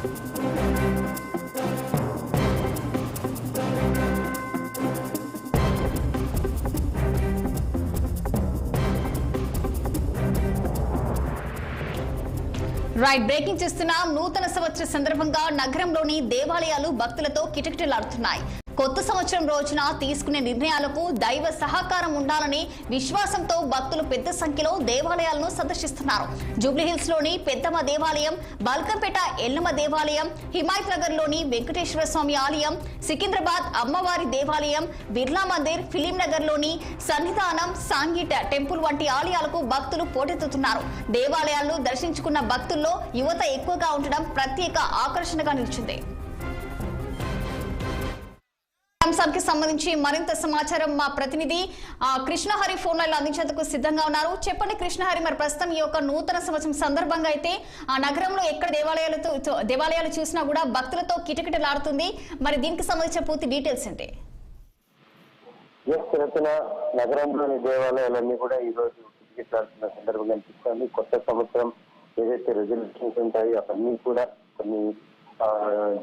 Right breaking చేస్తున్నాం. నూతన సంవత్సర సందర్భంగా నగరంలోని దేవాలయాలు భక్తులతో కిటకిటలాడుతున్నాయి. కొత్త సంవత్సరం రోజున తీసుకునే నిర్ణయాలకు దైవ సహకారం ఉండాలని విశ్వాసంతో భక్తులు పెద్ద సంఖ్యలో దేవాలయాలను సందర్శిస్తున్నారు. జూబ్లీహిల్స్ లోని పెద్దమ్మ దేవాలయం, బల్కంపేట ఎల్లమ్మ దేవాలయం, హిమాయత్ నగర్ లోని వెంకటేశ్వర స్వామి ఆలయం, సికింద్రాబాద్ అమ్మవారి దేవాలయం, బిర్లా మందిర్, ఫిలిం నగర్ లోని సన్నిధానం, సాంగీట టెంపుల్ వంటి ఆలయాలకు భక్తులు పోటెత్తుతున్నారు. దేవాలయాలను దర్శించుకున్న భక్తుల్లో యువత ఎక్కువగా ఉండడం ప్రత్యేక ఆకర్షణగా నిలిచింది. అంశానికి సంబంధించి మరింత సమాచారం మా ప్రతినిధి కృష్ణహరి ఫోన్ లైన్ అందించేందుకు సిద్ధంగా ఉన్నారు. చెప్పండి కృష్ణహరి, మరి ప్రస్తుతం ఈ యొక్క నూతన సంవత్సరం సందర్భంగా అయితే ఆ నగరంలో ఎక్కడ దేవాలయాలు చూసినా కూడా భక్తులతో కిటకిటలాడుతుంది. మరి దీనికి సంబంధించిన పూర్తి డీటెయిల్స్ ఏంటి? నగరంలోని దేవాలయాలన్నీ కూడా ఈ రోజు కిటకిటలాడుతున్న సందర్భం కనిపిస్తుంది. కొత్త సంవత్సరం ఏదైతే రెజల్యూషన్స్ ఉంటాయో అవన్నీ కూడా కొన్ని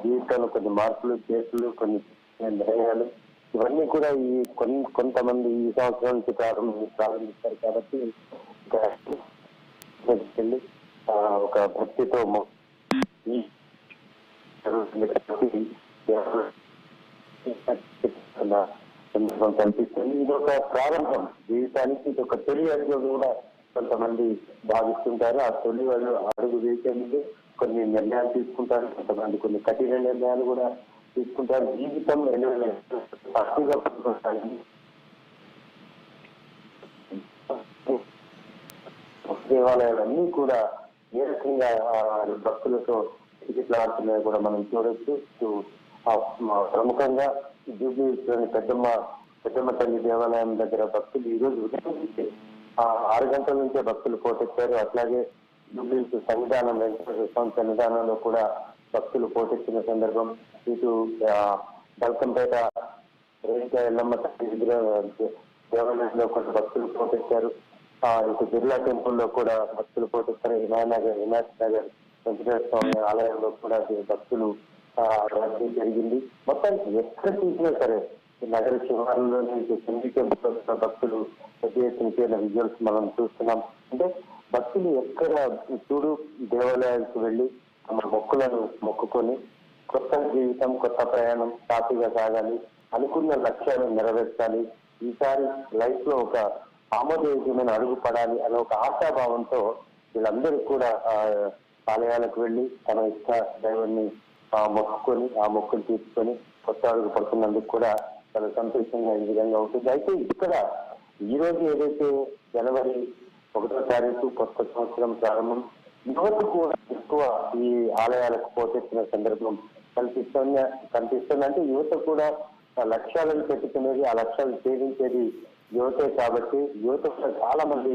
జీవితంలో కొన్ని మార్పులు, చేతులు, కొన్ని నిర్ణయాలు ఇవన్నీ కూడా ఈ కొంతమంది ఈ సంవత్సరం నుంచి ప్రారంభిస్తారు. కాబట్టి ఒక భక్తితో కనిపిస్తుంది. ఇది ఒక ప్రారంభం, జీవితానికి ఇది ఒక తొలి అడుగు కూడా కొంతమంది భావిస్తుంటారు. ఆ తొలి అడుగు వేసే ముందు కొన్ని నిర్ణయాలు తీసుకుంటారు, కొంతమంది కొన్ని కఠిన నిర్ణయాలు కూడా తీసుకుంటారు. జీవితం దేవాలయాలన్నీ కూడా ఏ రకంగా భక్తులతో టికెట్లాడుతున్నాయో కూడా మనం చూడొచ్చు. ప్రముఖంగా జూబ్లీహిల్స్లోని పెద్దమ్మ తల్లి దేవాలయం దగ్గర భక్తులు ఈ రోజు ఉదయం 6 గంటల నుంచే భక్తులు పోటెత్తారు. అట్లాగే జూబ్లీహిల్స్ సన్నిధానం, వెంకటేశ్వర స్వామి సన్నిధానంలో కూడా భక్తులు పోటెత్తిన సందర్భం. ఇటు బల్కంపేట ఎల్లమ్మ దేవాలయంలో కూడా భక్తులు పోటెత్తారు. ఇటు బిర్లా టెంపుల్లో కూడా భక్తులు పోటెత్తారు. హిమాయత్ నగర్ వెంకటేశ్వర స్వామి ఆలయంలో కూడా భక్తులు రాత్రి జరిగింది. మొత్తానికి ఎక్కడ చూసినా సరే నగర శివారులోని సింధి టెంపుల్ భక్తులు పెద్ద ఎత్తున చేరిన విజువల్స్ మనం చూస్తున్నాం. అంటే భక్తులు ఎక్కడ చూడు దేవాలయాలకు వెళ్లి తమ మొక్కులను మొక్కుకొని కొత్త జీవితం, కొత్త ప్రయాణం సాఫీగా సాగాలి, అనుకున్న లక్ష్యాలను నెరవేర్చాలి, ఈసారి లైఫ్ లో ఒక ఆమోదయోగ్యమైన అడుగు పడాలి అనే ఒక ఆశాభావంతో వీళ్ళందరూ కూడా ఆలయాలకు వెళ్లి తమ ఇష్ట దైవాన్ని మొక్కుకొని ఆ మొక్కులు తీసుకొని కొత్త అడుగు పడుతున్నందుకు కూడా చాలా సంతోషంగా ఈ విధంగా ఉంటుంది. అయితే ఇక్కడ ఈ రోజు ఏదైతే జనవరి 1వ తారీఖు కొత్త సంవత్సరం ప్రారంభం, యువత కూడా ఎక్కువ ఈ ఆలయాలకు పోటెత్తిన సందర్భం కనిపిస్తుంది. అంటే యువత కూడా లక్ష్యాలను పెట్టుకునేది, ఆ లక్ష్యాలు ఛేదించేది యువతే. కాబట్టి యువత కూడా చాలా మంది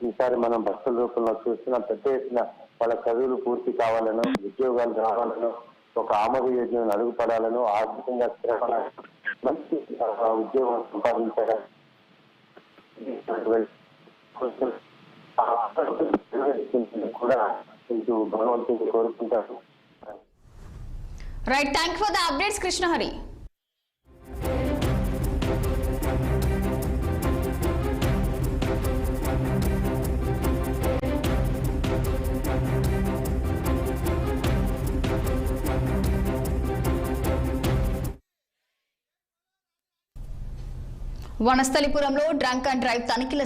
ఈసారి మనం భక్తుల రూపంలో చూస్తున్నాం. పెద్ద ఎత్తున వాళ్ళ చదువులు పూర్తి కావాలనో, ఉద్యోగాలు రావాలనో, ఒక ఆమోదయోగ్యమైన అడుగుపడాలనో, ఆర్థికంగా స్థిరపడాలను, మంచి ఉద్యోగం సంపాదించడానికి కూడా ఇటు భగవంతుడు కోరుకుంటారు. Right, thank for the updates Krishnahari. వనస్థలిపురంలో డ్రంక్ అండ్ డ్రైవ్ తనిఖీల